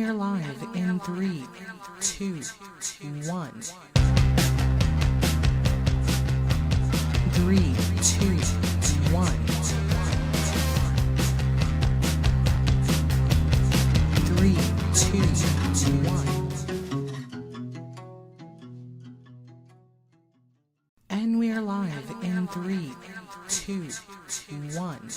are live in 3, 2, 1. 3, 2, 1. 3, 2, 1. And we are live in 3, 2, 1.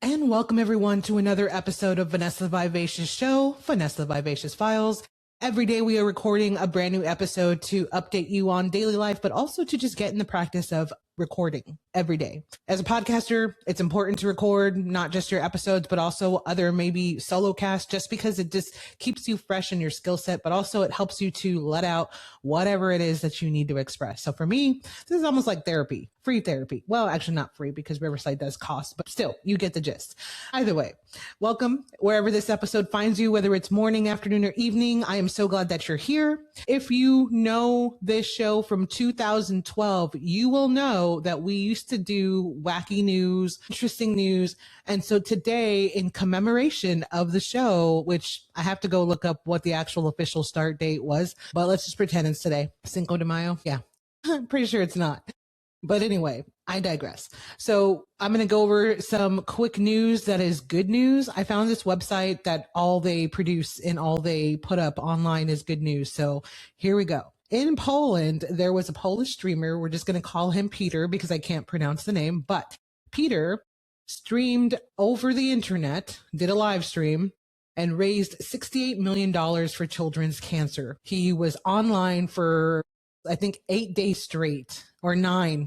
And welcome everyone to another episode of Vanessa Vivacious Show, Vanessa Vivacious Files. Every day we are recording a brand new episode to update you on daily life, but also to just get in the practice of recording every day. As a podcaster, it's important to record not just your episodes, but also other maybe solo casts, just because it just keeps you fresh in your skill set, but also it helps you to let out whatever it is that you need to express. So for me, this is almost like therapy, free therapy. Well, actually not free because Riverside does cost, but still you get the gist. Either way, welcome wherever this episode finds you, whether it's morning, afternoon, or evening. I am so glad that you're here. If you know this show from 2012, you will know that we used to do wacky news, interesting news. And so today, in commemoration of the show, which I have to go look up what the actual official start date was, but let's just pretend it's today. Cinco de Mayo. Yeah, I'm pretty sure it's not. But anyway, I digress. So I'm going to go over some quick news that is good news. I found this website that all they produce and all they put up online is good news. So here we go. In Poland, there was a Polish streamer. We're just going to call him Peter because I can't pronounce the name. But Peter streamed over the internet, did a live stream, and raised $68 million for children's cancer. He was online for, I think, 8 days straight, or nine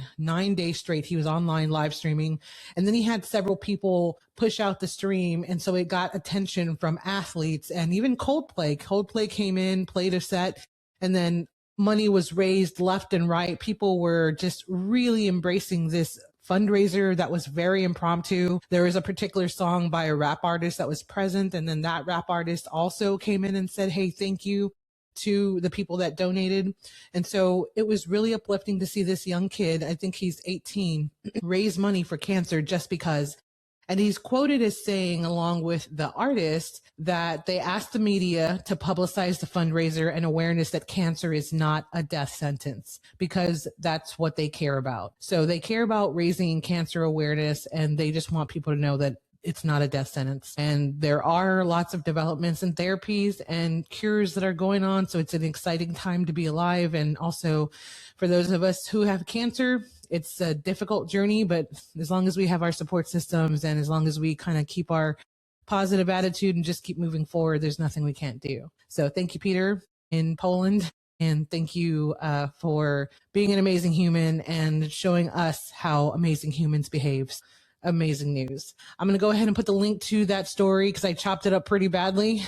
days straight. He was online live streaming. And then he had several people push out the stream. And so it got attention from athletes and even Coldplay. Coldplay came in, played a set, and then money was raised left and right. People were just really embracing this fundraiser that was very impromptu. There was a particular song by a rap artist that was present. And then that rap artist also came in and said, hey, thank you to the people that donated. And so it was really uplifting to see this young kid, I think he's 18, raise money for cancer just because. And he's quoted as saying, along with the artist, that they asked the media to publicize the fundraiser and awareness that cancer is not a death sentence, because that's what they care about. So they care about raising cancer awareness, and they just want people to know that it's not a death sentence. And there are lots of developments and therapies and cures that are going on. So it's an exciting time to be alive. And also for those of us who have cancer, it's a difficult journey, but as long as we have our support systems and as long as we kind of keep our positive attitude and just keep moving forward, there's nothing we can't do. So thank you, Peter, in Poland. And thank you for being an amazing human and showing us how amazing humans behave. Amazing news. I'm going to go ahead and put the link to that story because I chopped it up pretty badly.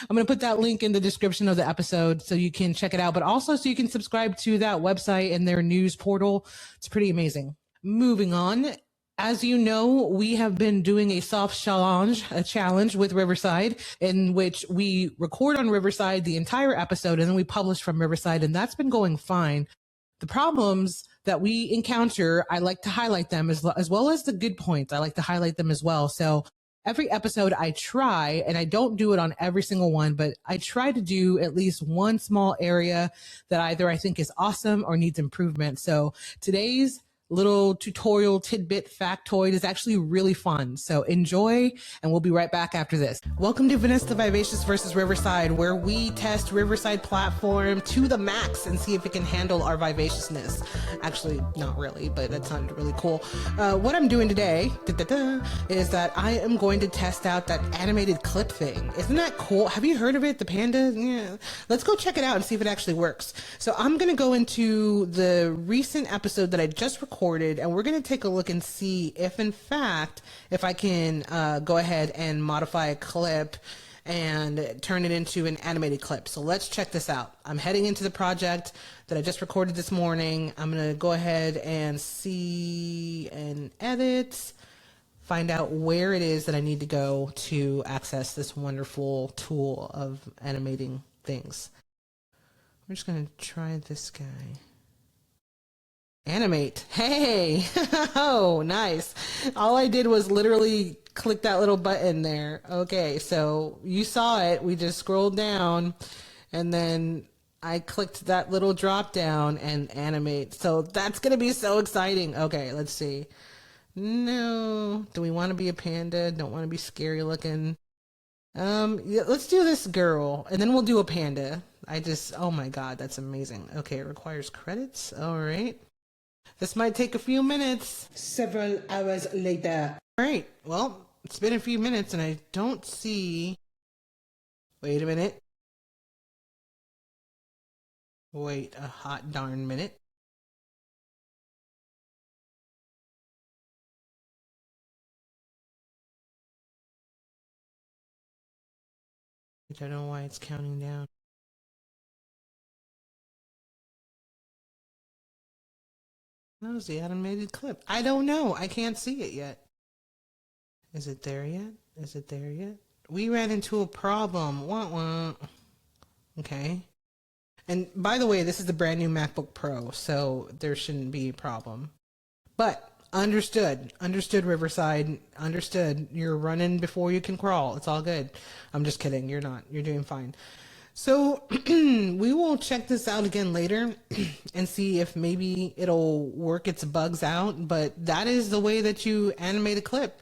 I'm going to put that link in the description of the episode so you can check it out, but also so you can subscribe to that website and their news portal. It's pretty amazing. Moving on. As you know, we have been doing a soft challenge, with Riverside, in which we record on Riverside the entire episode and then we publish from Riverside, and that's been going fine. The problems that we encounter, I like to highlight them as well as the good points. I like to highlight them as well. So every episode I try, and I don't do it on every single one, but I try to do at least one small area that either I think is awesome or needs improvement. So today's little tutorial tidbit factoid is actually really fun. So enjoy, and we'll be right back after this. Welcome to Vanessa Vivacious vs. Riverside, where we test Riverside platform to the max and see if it can handle our vivaciousness. Actually, not really, but that sounded really cool. What I'm doing today is that I am going to test out that animated clip thing. Isn't that cool? Have you heard of it? The panda? Yeah. Let's go check it out and see if it actually works. So I'm going to go into the recent episode that I just recorded, and we're going to take a look and see if in fact, if I can go ahead and modify a clip and turn it into an animated clip. So let's check this out. I'm heading into the project that I just recorded this morning. I'm going to go ahead and see and edit. find out where it is that I need to go to access this wonderful tool of animating things. We're just going to try this guy. Animate. Hey! Oh, nice. All I did was literally click that little button there. Okay, so you saw it. We just scrolled down and then I clicked that little drop down and animate. So that's going to be so exciting. Okay, let's see. No. Do we want to be a panda? Don't want to be scary looking. Yeah, let's do this girl and then we'll do a panda. Oh my God, that's amazing. Okay, it requires credits. All right. This might take a few minutes. Several hours later. All right. Well, it's been a few minutes and I don't see. Wait a minute. Wait a hot darn minute. I don't know why it's counting down. That was the animated clip. I don't know. I can't see it yet. Is it there yet? Is it there yet? We ran into a problem. Wah, wah. Okay. And by the way, this is the brand new MacBook Pro, so there shouldn't be a problem. But understood. Understood, Riverside. Understood. You're running before you can crawl. It's all good. I'm just kidding. You're not. You're doing fine. So we will check this out again later and see if maybe it'll work its bugs out. But that is the way that you animate a clip.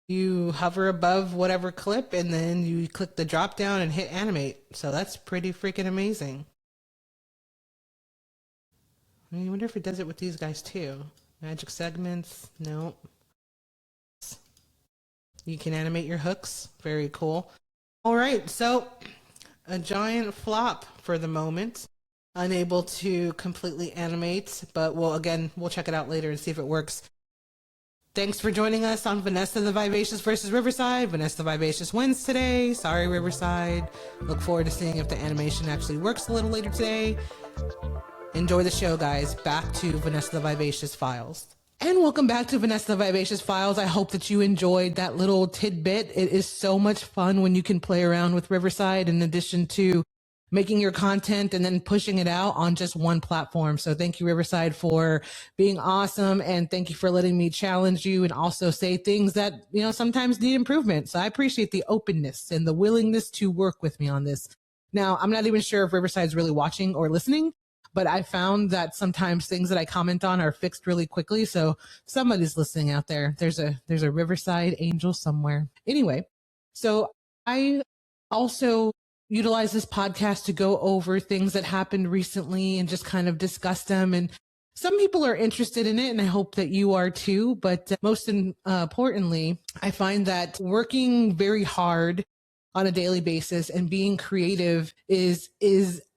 You hover above whatever clip and then you click the drop down and hit animate. So that's pretty freaking amazing. I wonder if it does it with these guys too. Magic segments, nope. You can animate your hooks, very cool. All right, so a giant flop for the moment. Unable to completely animate, but we'll check it out later and see if it works. Thanks for joining us on Vanessa the Vivacious versus Riverside. Vanessa the Vivacious wins today. Sorry, Riverside. Look forward to seeing if the animation actually works a little later today. Enjoy the show, guys. Back to Vanessa the Vivacious Files. And welcome back to Vanessa the Vivacious Files. I hope that you enjoyed that little tidbit. It is so much fun when you can play around with Riverside in addition to making your content and then pushing it out on just one platform. So thank you, Riverside, for being awesome. And thank you for letting me challenge you and also say things that, sometimes need improvement. So I appreciate the openness and the willingness to work with me on this. Now, I'm not even sure if Riverside's really watching or listening, but I found that sometimes things that I comment on are fixed really quickly. So somebody's listening out there. There's a Riverside angel somewhere. Anyway, so I also utilize this podcast to go over things that happened recently and just kind of discuss them. And some people are interested in it, and I hope that you are too. But most importantly, I find that working very hard on a daily basis and being creative is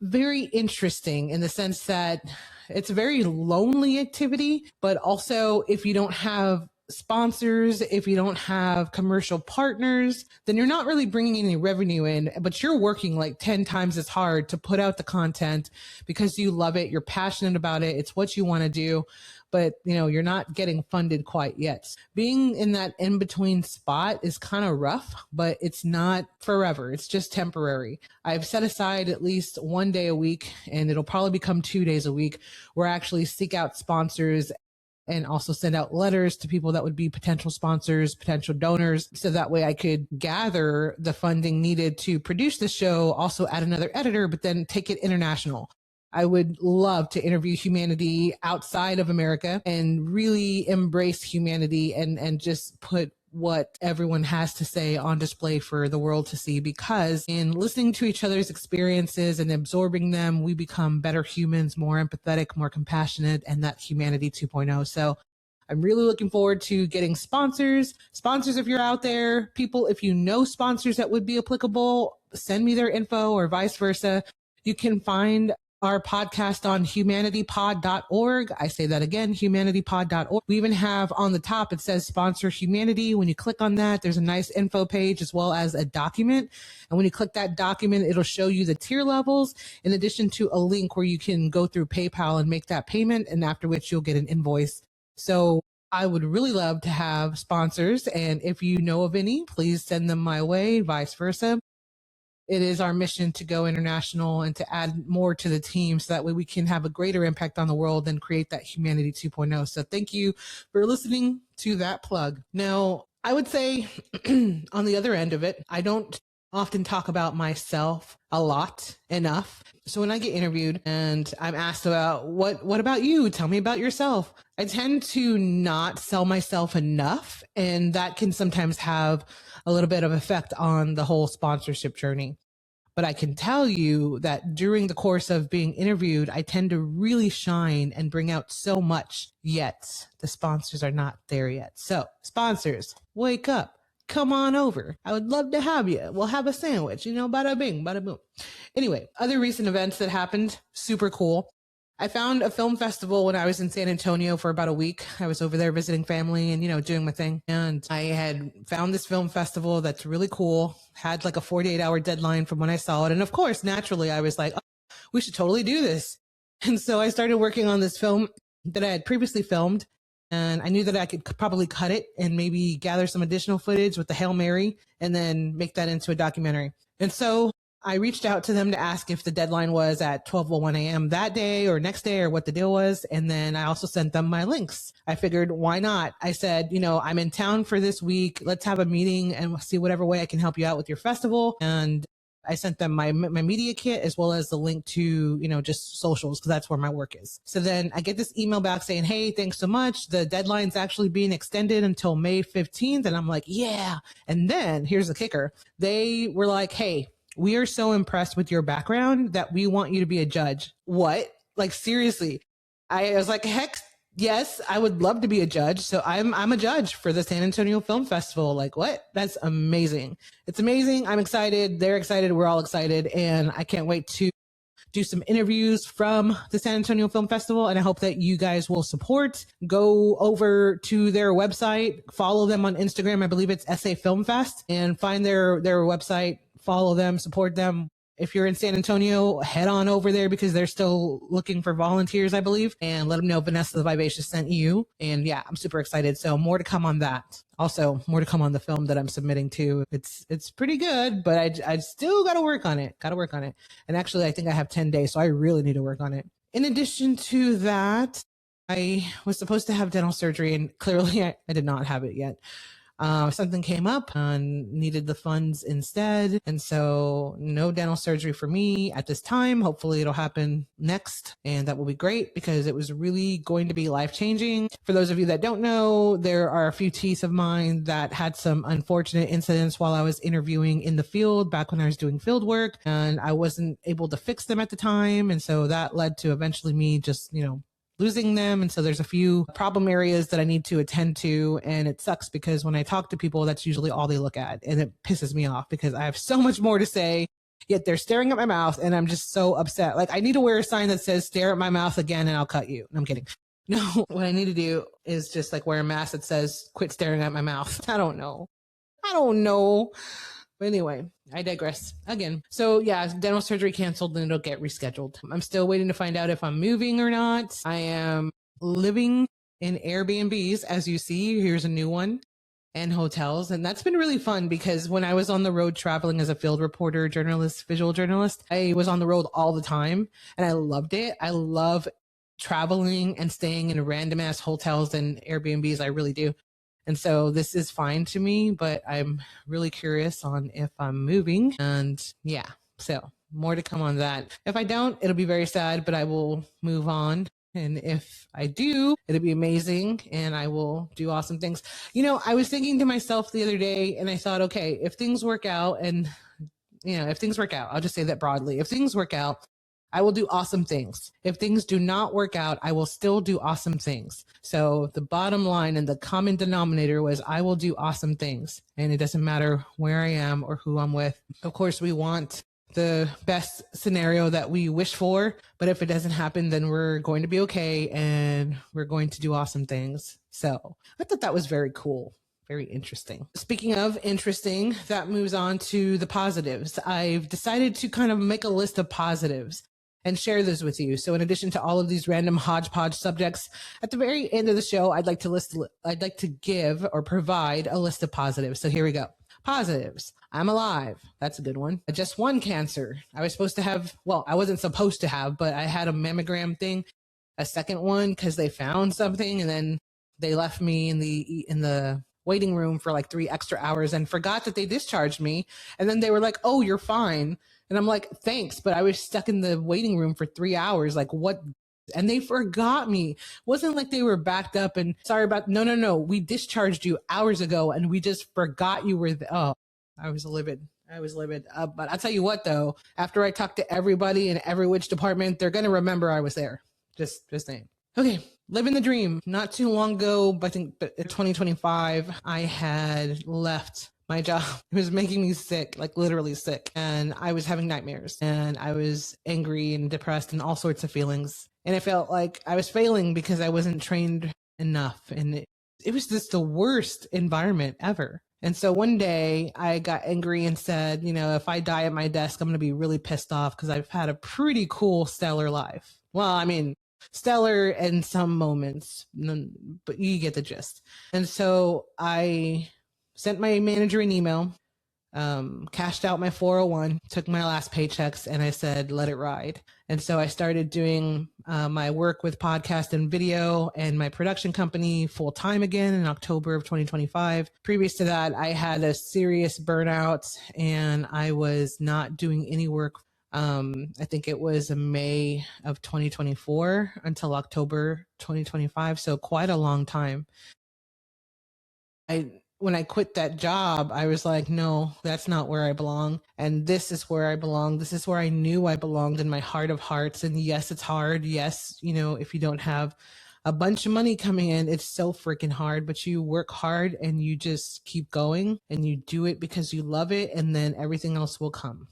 very interesting in the sense that it's a very lonely activity, but also if you don't have sponsors, if you don't have commercial partners, then you're not really bringing any revenue in, but you're working like 10 times as hard to put out the content because you love it. You're passionate about it. It's what you want to do, but you're not getting funded quite yet. Being in that in-between spot is kind of rough, but it's not forever. It's just temporary. I've set aside at least one day a week, and it'll probably become 2 days a week, where I actually seek out sponsors and also send out letters to people that would be potential sponsors, potential donors. So that way I could gather the funding needed to produce the show, also add another editor, but then take it international. I would love to interview humanity outside of America and really embrace humanity and just put what everyone has to say on display for the world to see, because in listening to each other's experiences and absorbing them, we become better humans, more empathetic, more compassionate, and that humanity 2.0. So I'm really looking forward to getting sponsors. Sponsors, if you're out there, people, if you know sponsors that would be applicable, send me their info or vice versa. You can find our podcast on humanitypod.org. I say that again, humanitypod.org. We even have on the top, it says sponsor humanity. When you click on that, there's a nice info page as well as a document. And when you click that document, it'll show you the tier levels in addition to a link where you can go through PayPal and make that payment, and after which you'll get an invoice. So I would really love to have sponsors. And if you know of any, please send them my way, vice versa. It is our mission to go international and to add more to the team so that way we can have a greater impact on the world and create that humanity 2.0. So thank you for listening to that plug. Now, I would say on the other end of it, I don't often talk about myself a lot enough. So when I get interviewed and I'm asked about what about you? Tell me about yourself. I tend to not sell myself enough, and that can sometimes have a little bit of effect on the whole sponsorship journey. But I can tell you that during the course of being interviewed, I tend to really shine and bring out so much, yet the sponsors are not there yet. So sponsors, wake up. Come on over. I would love to have you. We'll have a sandwich, bada bing, bada boom. Anyway, other recent events that happened, super cool. I found a film festival when I was in San Antonio for about a week. I was over there visiting family and, doing my thing. And I had found this film festival that's really cool, had like a 48-hour deadline from when I saw it. And of course, naturally, I was like, oh, we should totally do this. And so I started working on this film that I had previously filmed. And I knew that I could probably cut it and maybe gather some additional footage with the Hail Mary and then make that into a documentary. And so I reached out to them to ask if the deadline was at 12:01 a.m. that day or next day or what the deal was. And then I also sent them my links. I figured, why not? I said, I'm in town for this week. Let's have a meeting and see whatever way I can help you out with your festival. And I sent them my media kit as well as the link to, just socials, because that's where my work is. So then I get this email back saying, hey, thanks so much. The deadline's actually being extended until May 15th. And I'm like, yeah. And then here's the kicker. They were like, hey, we are so impressed with your background that we want you to be a judge. What? Like, seriously. I was like, heck, yes, I would love to be a judge. So I'm a judge for the San Antonio Film Festival. Like, what? That's amazing. It's amazing. I'm excited. They're excited. We're all excited. And I can't wait to do some interviews from the San Antonio Film Festival. And I hope that you guys will support. Go over to their website, follow them on Instagram. I believe it's SA Film Fest, and find their website, follow them, support them. If you're in San Antonio, head on over there because they're still looking for volunteers, I believe, and let them know Vanessa the Vivacious sent you. And yeah, I'm super excited. So more to come on that. Also, more to come on the film that I'm submitting to. It's pretty good, but I still got to work on it. And actually, I think I have 10 days, so I really need to work on it. In addition to that, I was supposed to have dental surgery, and clearly I did not have it yet. Something came up and needed the funds instead. And so no dental surgery for me at this time. Hopefully it'll happen next. And that will be great because it was really going to be life-changing. For those of you that don't know, there are a few teeth of mine that had some unfortunate incidents while I was interviewing in the field back when I was doing field work, and I wasn't able to fix them at the time. And so that led to eventually me just, losing them. And so there's a few problem areas that I need to attend to. And it sucks because when I talk to people, that's usually all they look at. And it pisses me off because I have so much more to say, yet they're staring at my mouth. And I'm just so upset. Like, I need to wear a sign that says, stare at my mouth again and I'll cut you. No, I'm kidding. No, what I need to do is just like wear a mask that says, quit staring at my mouth. I don't know. But anyway, I digress again. So yeah, dental surgery canceled and it'll get rescheduled. I'm still waiting to find out if I'm moving or not. I am living in Airbnbs, as you see. Here's a new one, and hotels. And that's been really fun because when I was on the road traveling as a field reporter, journalist, visual journalist, I was on the road all the time and I loved it. I love traveling and staying in random ass hotels and Airbnbs. I really do. And so this is fine to me, but I'm really curious on if I'm moving. And yeah, so more to come on that. If I don't, it'll be very sad, but I will move on. And if I do, it'll be amazing and I will do awesome things. I was thinking to myself the other day and I thought, okay, if things work out I'll just say that broadly. If things work out, I will do awesome things. If things do not work out, I will still do awesome things. So the bottom line and the common denominator was I will do awesome things. And it doesn't matter where I am or who I'm with. Of course, we want the best scenario that we wish for. But if it doesn't happen, then we're going to be okay and we're going to do awesome things. So I thought that was very cool. Very interesting. Speaking of interesting, that moves on to the positives. I've decided to kind of make a list of positives. and share those with you. So in addition to all of these random hodgepodge subjects, at the very end of the show, I'd like to give or provide a list of positives. So here we go. Positives. I'm alive. That's a good one. Just one cancer. I was supposed to have, well, I wasn't supposed to have, but I had a mammogram thing, a second one, because they found something, and then they left me in the waiting room for like 3 extra hours and forgot that they discharged me. And then they were like, "Oh, you're fine." And I'm like, "Thanks," but I was stuck in the waiting room for 3 hours. Like, what? And they forgot me. It wasn't like they were backed up and sorry about, no. We discharged you hours ago and we just forgot you were oh, I was livid. But I'll tell you what, though, after I talked to everybody in every which department, they're going to remember I was there. Just saying. Okay, living the dream. Not too long ago, I think in 2025, I had left my job. It was making me sick, like literally sick. And I was having nightmares and I was angry and depressed and all sorts of feelings. And it felt like I was failing because I wasn't trained enough. And it was just the worst environment ever. And so one day I got angry and said, if I die at my desk, I'm going to be really pissed off because I've had a pretty cool, stellar life. Well, I mean, stellar in some moments, but you get the gist. And so I sent my manager an email, cashed out my 401, took my last paychecks, and I said, let it ride. And so I started doing my work with podcast and video and my production company full time again in October of 2025. Previous to that, I had a serious burnout and I was not doing any work. I think it was May of 2024 until October 2025. So quite a long time. When I quit that job, I was like, no, that's not where I belong. And this is where I belong. This is where I knew I belonged in my heart of hearts. And yes, it's hard. Yes, if you don't have a bunch of money coming in, it's so freaking hard, but you work hard and you just keep going and you do it because you love it. And then everything else will come.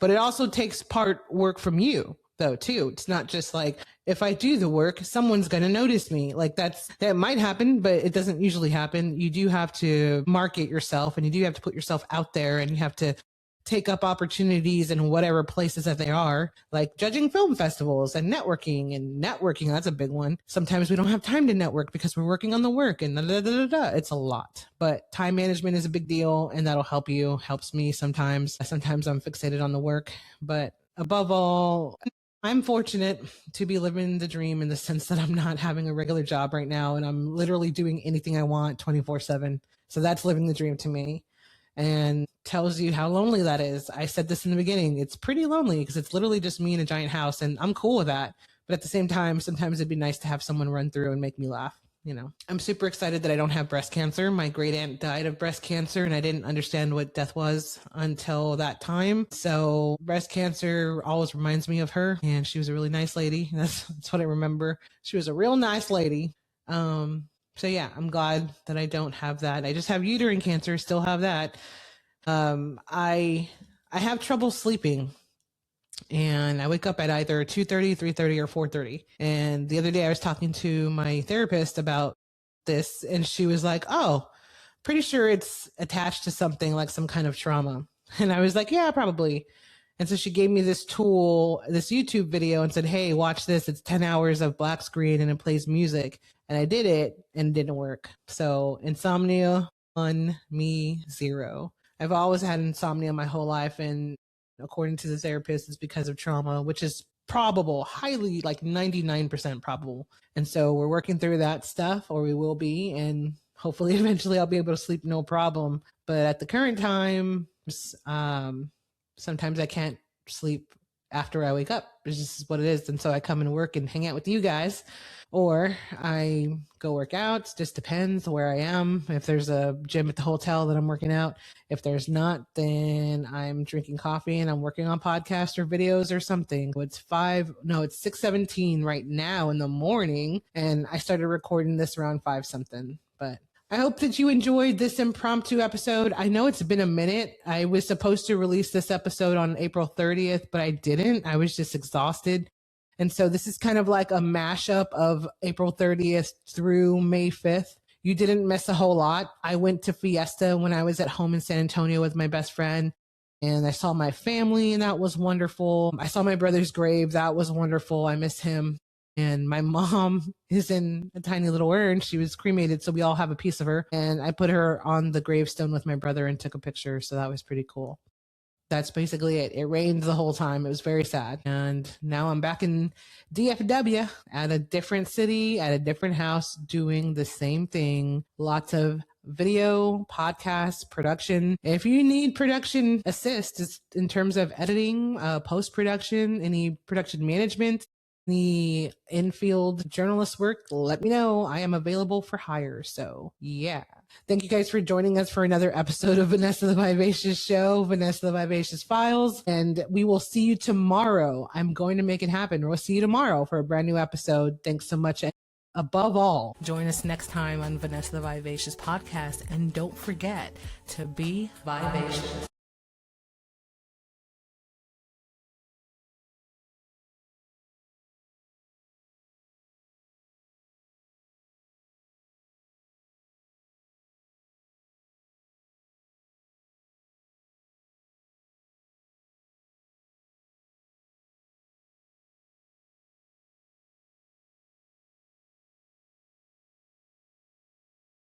But it also takes part work from you though, too. It's not just like, if I do the work, someone's going to notice me. Like that might happen, but it doesn't usually happen. You do have to market yourself and you do have to put yourself out there and you have to take up opportunities in whatever places that they are, like judging film festivals and networking. That's a big one. Sometimes we don't have time to network because we're working on the work and it's a lot, but time management is a big deal and that'll helps me sometimes. Sometimes I'm fixated on the work, but above all, I'm fortunate to be living the dream in the sense that I'm not having a regular job right now and I'm literally doing anything I want 24/7. So that's living the dream to me and tells you how lonely that is. I said this in the beginning. It's pretty lonely because it's literally just me in a giant house and I'm cool with that. But at the same time, sometimes it'd be nice to have someone run through and make me laugh. I'm super excited that I don't have breast cancer. My great aunt died of breast cancer and I didn't understand what death was until that time. So breast cancer always reminds me of her and she was a really nice lady. That's what I remember. She was a real nice lady. So yeah, I'm glad that I don't have that. I just have uterine cancer, still have that. I have trouble sleeping. And I wake up at either 2:30, 3:30, or 4:30. And the other day I was talking to my therapist about this and she was like, "Oh, pretty sure it's attached to something like some kind of trauma." And I was like, "Yeah, probably." And so she gave me this tool, this YouTube video and said, "Hey, watch this. It's 10 hours of black screen and it plays music." And I did it and it didn't work. So insomnia, 1, me, 0. I've always had insomnia my whole life. And according to the therapist, it's because of trauma, which is probable, highly like 99% probable. And so we're working through that stuff, or we will be, and hopefully eventually I'll be able to sleep no problem. But at the current time, sometimes I can't sleep after I wake up. It's just what it is. And so I come and work and hang out with you guys, or I go work out. Just depends where I am. If there's a gym at the hotel that I'm working out, if there's not, then I'm drinking coffee and I'm working on podcasts or videos or something. It's 6:17 right now in the morning. And I started recording this around 5 something, but I hope that you enjoyed this impromptu episode. I know it's been a minute. I was supposed to release this episode on April 30th, but I didn't. I was just exhausted. And so this is kind of like a mashup of April 30th through May 5th. You didn't miss a whole lot. I went to Fiesta when I was at home in San Antonio with my best friend. And I saw my family, and that was wonderful. I saw my brother's grave. That was wonderful. I miss him. And my mom is in a tiny little urn. She was cremated, so we all have a piece of her. And I put her on the gravestone with my brother and took a picture. So that was pretty cool. That's basically it. It rained the whole time. It was very sad. And now I'm back in DFW at a different city, at a different house, doing the same thing. Lots of video, podcast, production. If you need production assist in terms of editing, post-production, any production management, the infield journalist work, let me know. I am available for hire. So yeah. Thank you guys for joining us for another episode of Vanessa the Vivacious Show, Vanessa the Vivacious Files. And we will see you tomorrow. I'm going to make it happen. We'll see you tomorrow for a brand new episode. Thanks so much. And above all, join us next time on Vanessa the Vivacious Podcast. And don't forget to be vivacious.